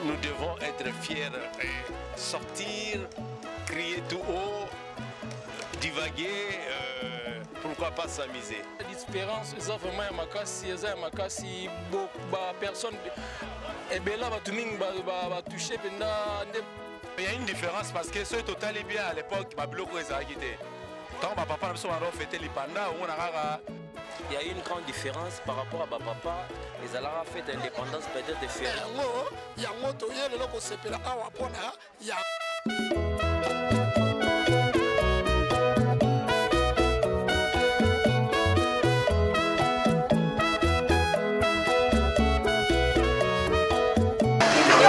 nous devons être fiers et sortir, crier tout haut, divaguer, pourquoi pas s'amuser. L'espérance, c'est vraiment un makasi, personne et bien là, tout le monde va toucher. Il y a une différence parce que ce total est bien à l'époque, ma bloc est agité. Quand ma papa a fêté les pandas, on a. Il y a une grande différence par rapport à papa. Ils allaient faire l'indépendance peut-être de faire. Il y a un moto, il y a le logo, c'est là, il y a.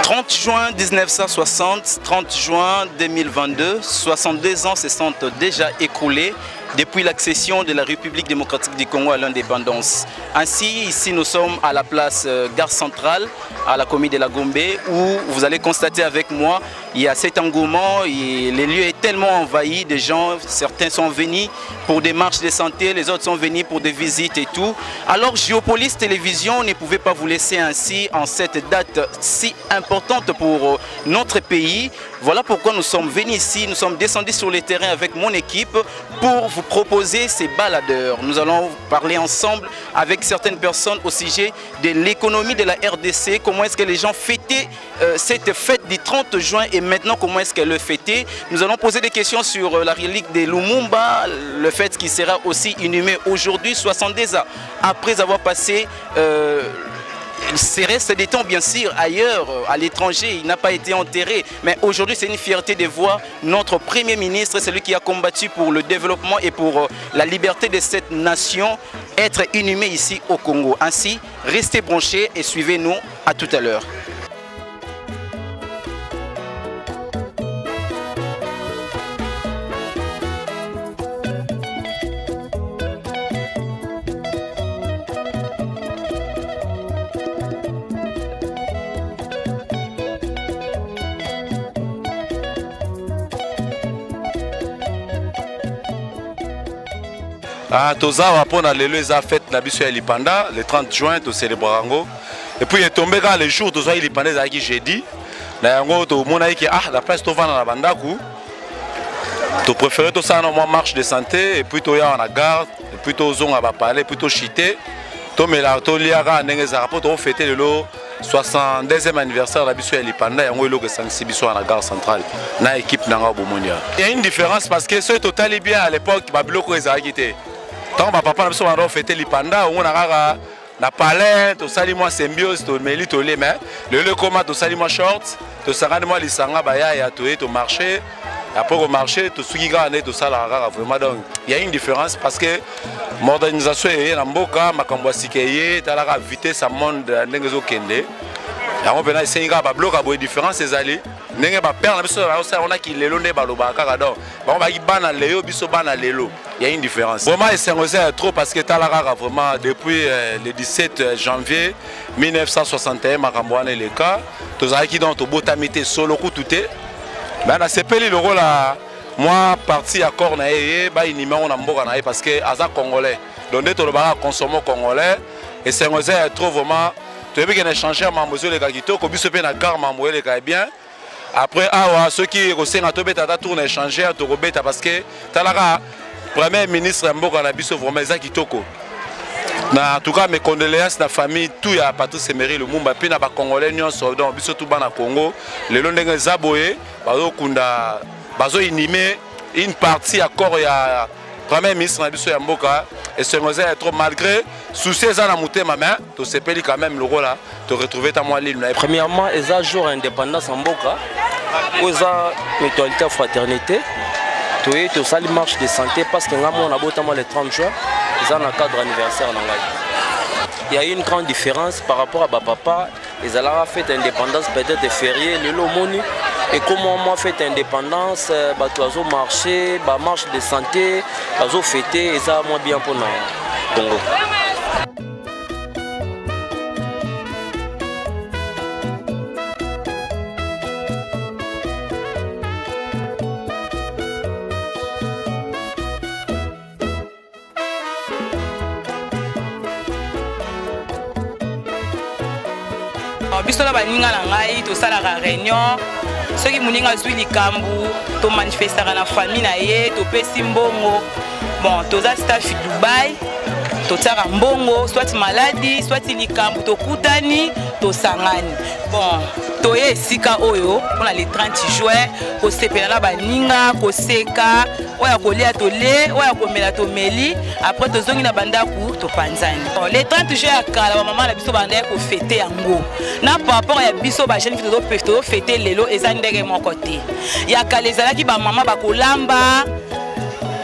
30 juin 1960, 30 juin 2022, 62 ans se sont déjà écoulés depuis l'accession de la République démocratique du Congo à l'indépendance. Ainsi, ici nous sommes à la place Gare Centrale, à la commune de la Gombe, où vous allez constater avec moi, il y a cet engouement, et les lieux est tellement envahi de gens, certains sont venus pour des marches de santé, les autres sont venus pour des visites et tout. Alors Géopolis Télévision ne pouvait pas vous laisser ainsi en cette date si importante pour notre pays. Voilà pourquoi nous sommes venus ici, nous sommes descendus sur le terrain avec mon équipe pour vous proposer ces baladeurs. Nous allons parler ensemble avec certaines personnes au sujet de l'économie de la RDC, comment est-ce que les gens fêtaient cette fête du 30 juin et maintenant comment est-ce qu'elle le fêtait. Nous allons poser des questions sur la relique de Lumumba, le fait qu'il sera aussi inhumé aujourd'hui, 70 ans après avoir passé c'est resté des temps bien sûr ailleurs, à l'étranger, il n'a pas été enterré. Mais aujourd'hui c'est une fierté de voir notre Premier ministre, celui qui a combattu pour le développement et pour la liberté de cette nation, être inhumé ici au Congo. Ainsi, restez branchés et suivez-nous, à tout à l'heure. Tozawa pour la lelo eza fête na biso ya Lipanda le 30 juin to célébrer yango. Et puis il tombé quand le jour tozawa Lipanda ezaki jeudi. Na yango to mona ki la place to vana na bandaku. To préférer to ça na marche de santé et puis to ya na gare et puis to zonga ba parler puis to chiter. To mela to liara ndenge za rapport to fêter le 62e anniversaire la biso ya Lipanda yango eloko sangisi biso na gare centrale na équipe nanga bomonia. Il y a une différence parce que ce total est bien à l'époque ba biloko ezaki te. Tant ma papa a fêté Lipanda, on a na palais, to sali moi symbiose, to meli to les mains, le coma to sali moi short, to sarane moi lisanga baya ya to marché, après au marché, to suki grande to sala vraiment donc il y a une différence parce que modernisation est na mboka makambo sikeye talaka vitesse à monde ndengezo kende. Ya on pena senga ba bloka boy différence ezali ndenge ba père na biso on a ki lelo nde baloba kaka donc ba ba ki bana leo biso bana lelo. Il y a une différence. Vraiment, c'est trop parce que Talara vraiment depuis le 17 janvier 1961, Marambouane le cas, tous les qui dans le botamité solo coututé. Ben à CPL le rôle là, moi parti à Cornaé, bah il on a mboka naé parce que Aza congolais. Donc dès que le bar consomme congolais et c'est trop vraiment. Tu veux bien échanger à Mamouzo les gagito, comme se fait na gare Mamoué les gars bien. Après ceux qui ressentent à Tobé tata tourne échanger à Torobeta parce que Talara Premier ministre Mboka na biso vraiment za kitoko. En tout cas mes condoléances na famille tout ya Patrice Emery Lumumba pe na ba congolais nyonso donc biso tout bana Congo lelo ndenge zaboye bazo kunda bazo inhumé une partie accord ya premier ministre na biso ya Mboka et ce ngoza trop malgré souci za na mutema mais to sepeli quand même le rôle là te retrouver ta moi l'île. Premièrement eza jour indépendance en Mboka oza mutualité fraternité. Tout ça, les marches de santé parce que nous avons le 30 juin, ils ont un cadre anniversaire. Il y a une grande différence par rapport à papa. Ils ont fait indépendance peut-être des fériés, le lomoni. Et comment moi fait indépendance, ils ont marché, marche de santé, ils ont fêté, et ça moi bien pour le Congo. biso na baninga na ngai tosalaka réunion soki moninga azwi likambo tomanifestaka na famille na ye topesi mbongo bon toza staff Dubai totiaka mbongo soit maladi soit likambo tokutani tosangani bon toye esika oyo mpona le 30 juin kosepela na baninga koseka oyo kolia tole oyo komela tomeli après tozongi na bandaku topanzani le 30 juin ya kala bamama na biso bandaya kofete yango na par rapport ya biso bajeune fi tozofete lelo eza ndenge moko te ya kala ezalaki bamama bakolamba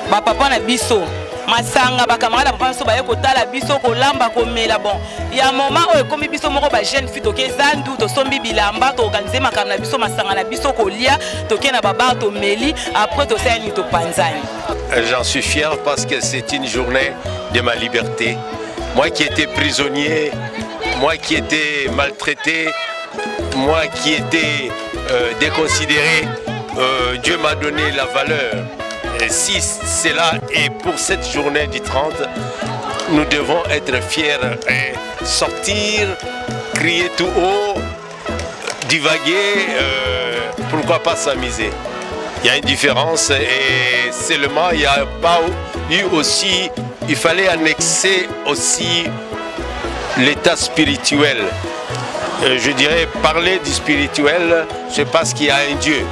bapapa na biso masanga bakamara papa so baye kotala biso kolamba komela bon ya moment oyo ekomi biso moko ba jeune fille toke zandu to sombi bilamba to organiser makambo na biso masanga na biso kolia toke na baba to meli après to sani to panzani. J'en suis fier parce que c'est une journée de ma liberté. Moi qui étais prisonnier, moi qui étais maltraité, moi qui étais déconsidéré, Dieu m'a donné la valeur. Et si cela est pour cette journée du 30, nous devons être fiers et sortir, crier tout haut, divaguer, pourquoi pas s'amuser. Il y a une différence et seulement il n'y a pas eu aussi, il fallait annexer aussi l'état spirituel. Je dirais parler du spirituel, c'est parce qu'il y a un Dieu.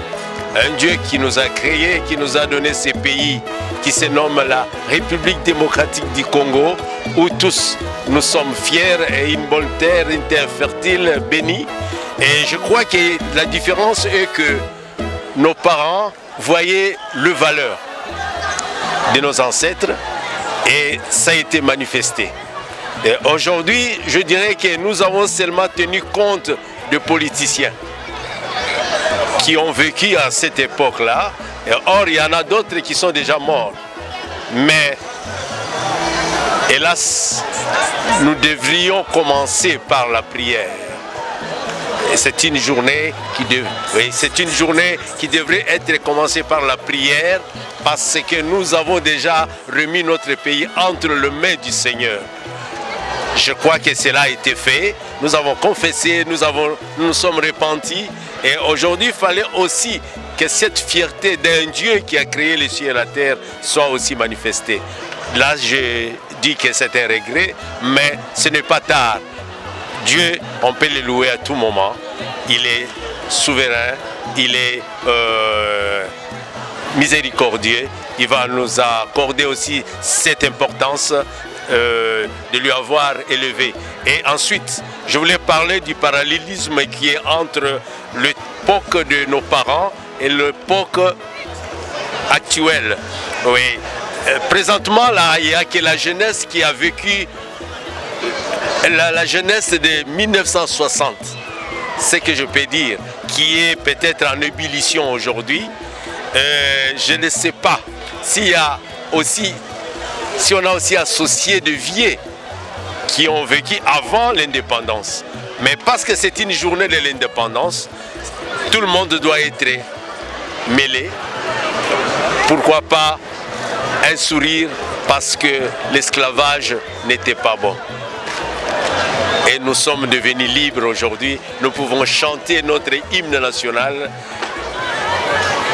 Un Dieu qui nous a créés, qui nous a donné ces pays qui se nomment la République démocratique du Congo, où tous nous sommes fiers et une bonne terre, une terre fertile, bénie. Et je crois que la différence est que nos parents voyaient le valeur de nos ancêtres et ça a été manifesté. Et aujourd'hui, je dirais que nous avons seulement tenu compte de politiciens qui ont vécu à cette époque-là. Or, il y en a d'autres qui sont déjà morts. Mais, hélas, nous devrions commencer par la prière. Et c'est une journée qui devrait être commencée par la prière parce que nous avons déjà remis notre pays entre les mains du Seigneur. Je crois que cela a été fait. Nous avons confessé, nous nous sommes repentis. Et aujourd'hui, il fallait aussi que cette fierté d'un Dieu qui a créé les cieux et la terre soit aussi manifestée. Là, je dis que c'est un regret, mais ce n'est pas tard. Dieu, on peut le louer à tout moment. Il est souverain, il est miséricordieux. Il va nous accorder aussi cette importance de lui avoir élevé. Et ensuite, je voulais parler du parallélisme qui est entre l'époque de nos parents et l'époque actuelle. Oui. Présentement, là, il n'y a que la jeunesse qui a vécu la jeunesse de 1960, ce que je peux dire, qui est peut-être en ébullition aujourd'hui. Je ne sais pas s'il y a aussi, si on a aussi associé de vieux qui ont vécu avant l'indépendance. Mais parce que c'est une journée de l'indépendance, tout le monde doit être mêlé. Pourquoi pas un sourire parce que l'esclavage n'était pas bon. Et nous sommes devenus libres aujourd'hui. Nous pouvons chanter notre hymne national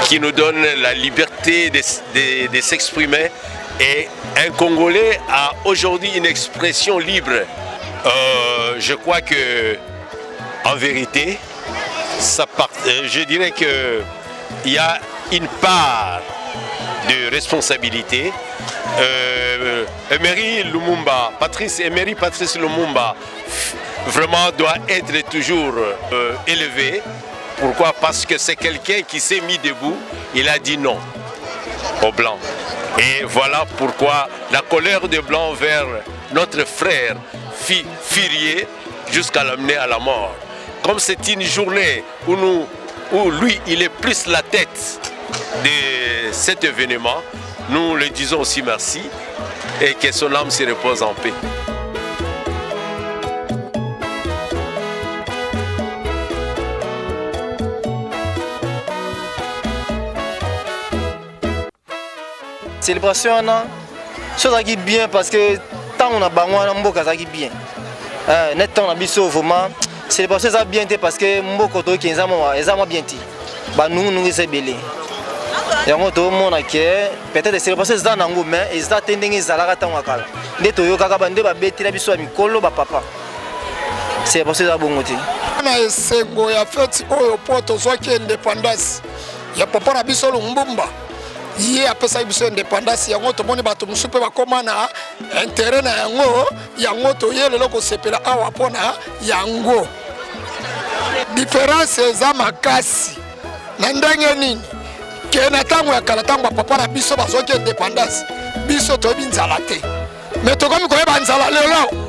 qui nous donne la liberté de s'exprimer. Et un Congolais a aujourd'hui une expression libre. Je crois que, en vérité, je dirais qu'il y a une part de responsabilité. Emery Lumumba, Patrice Lumumba, vraiment doit être toujours élevé. Pourquoi? Parce que c'est quelqu'un qui s'est mis debout. Il a dit non aux Blancs. Et voilà pourquoi la colère des Blancs vers notre frère fit furier jusqu'à l'amener à la mort. Comme c'est une journée où lui, il est plus la tête de cet événement, nous le disons aussi merci et que son âme se repose en paix. Célébration ça qui bien parce que tant on a bango na mboka ça qui bien net on a biso vraiment célébration eza bien te parce que mboko toyoki eza mwa bien te banungunungu eza ebele yango tomona ke peut-être célébration eza nango mais eza te ndenge ezalaka ntango ya kala nde toyokaka bande babetela biso ya mikolo bapapa célébration eza bongo te na esengo ya fete oyo mpo tozwaki indépendance ya papa na biso Lumbumba ye apesaki biso indépendance yango tomoni bato mosusu mpe bakóma na intérêt na yango toye lelo kosepela awa mpo na yango différence eza makasi na ndenge nini ke na ntango ya kala ntango bapapa na biso bazwaki indépendance biso toyebi nzala te me tokomi koyeba nzala lelo.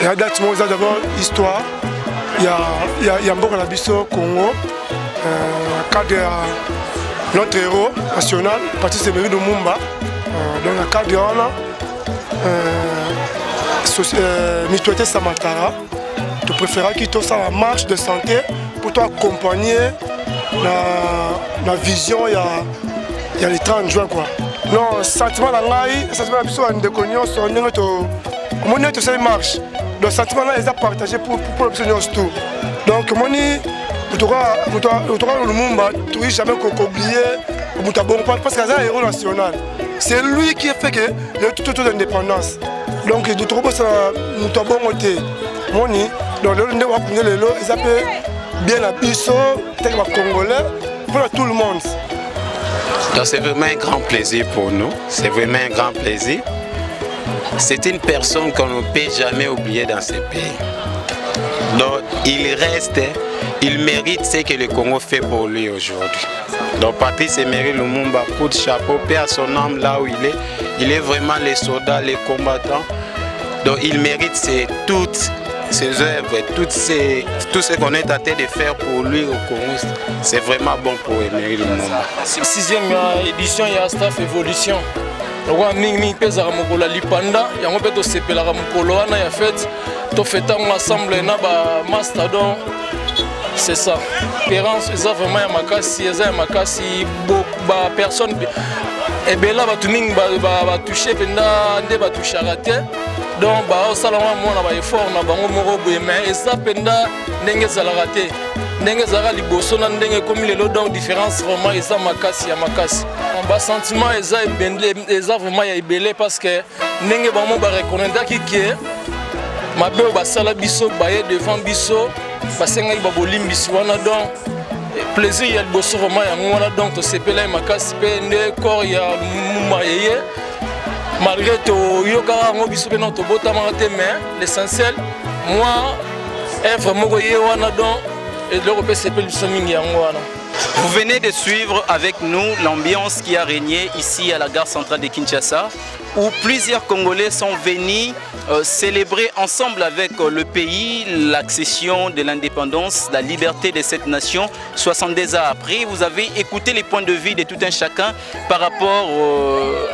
Il y a d'abord l'histoire, il y a Mboka Nabiso, Congo, cadre notre héros national, Patrice Emery Lumumba, dans le cadre de Mitouete Samatara, tu préférais qu'il te la marche de santé pour t'accompagner la vision, il y a les 30 juin quoi. Non, sentiment d'angaï, sentiment d'abissou à Ndekognon, son nom mon est tout ça marche. Le sentiment là, ils ont partagé pour l'option tout. Donc, mon le Lumumba, tu n'as jamais oublié parce que c'est un héros national. C'est lui qui a fait que toute l'indépendance. Donc, il doit trouver ça, nous avons bon côté. Moni, donc le Ndé Wakunye Lelo, ils appellent bien la Bisso, tel que Congolais, pour tout le monde. C'est vraiment un grand plaisir pour nous. C'est vraiment un grand plaisir. C'est une personne qu'on ne peut jamais oublier dans ce pays. Donc il reste, il mérite ce que le Congo fait pour lui aujourd'hui. Donc Patrice Emery Lumumba, coup de chapeau, paix à son âme là où il est vraiment le soldat, le combattant. Donc il mérite toutes ses œuvres, tout ce qu'on est tenté de faire pour lui au Congo. C'est vraiment bon pour Emery Lumumba. 6e édition, il y a Staff Évolution. Roi mingi pezaka mokolo lipanda yango pe to sepelaka mokolo wana ya fête to fêtango ensemble na ba mastodon. C'est ça. Espérance eza vraiment ya makasi, eza ya makasi ba personne ebela batu mingi ba toucher penda nde ba touchaka te. Donc ba osala mona ba effort na bango moko boye mais eza penda ndenge ezalaka te. Ndenge ezalaka liboso na ndenge komi lelo donc différence vraiment eza makasi ya makasi. Ba sentiment eza ebele eza vraiment ya ebele parce que ndenge bango ba reconnaître que mabe basala biso baye devant biso basenga ba bolimbisi wana donc plaisir ya liboso vraiment ya wana donc to sepela makasi pe nde corps ya Lumumba yeye malgré to yoka ngo biso pe non to botama te mais l'essentiel moi œuvre moko ye wana donc et le peut sepela biso mingi ya wana. Vous venez de suivre avec nous l'ambiance qui a régné ici à la gare centrale de Kinshasa, où plusieurs Congolais sont venus célébrer ensemble avec le pays l'accession de l'indépendance, la liberté de cette nation. 62 ans après, vous avez écouté les points de vue de tout un chacun par rapport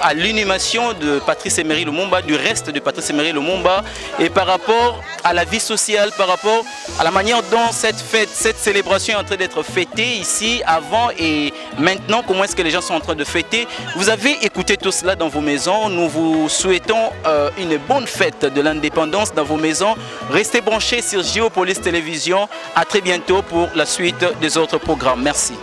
à l'inhumation de Patrice Emery Lumumba, du reste de Patrice Emery Lumumba, et par rapport à la vie sociale, par rapport à la manière dont cette fête, cette célébration est en train d'être fêtée ici, avant et maintenant, comment est-ce que les gens sont en train de fêter. Vous avez écouté tout cela dans vos maisons. Nous vous souhaitons une bonne fête de l'indépendance dans vos maisons. Restez branchés sur Géopolis Télévision. À très bientôt pour la suite des autres programmes. Merci.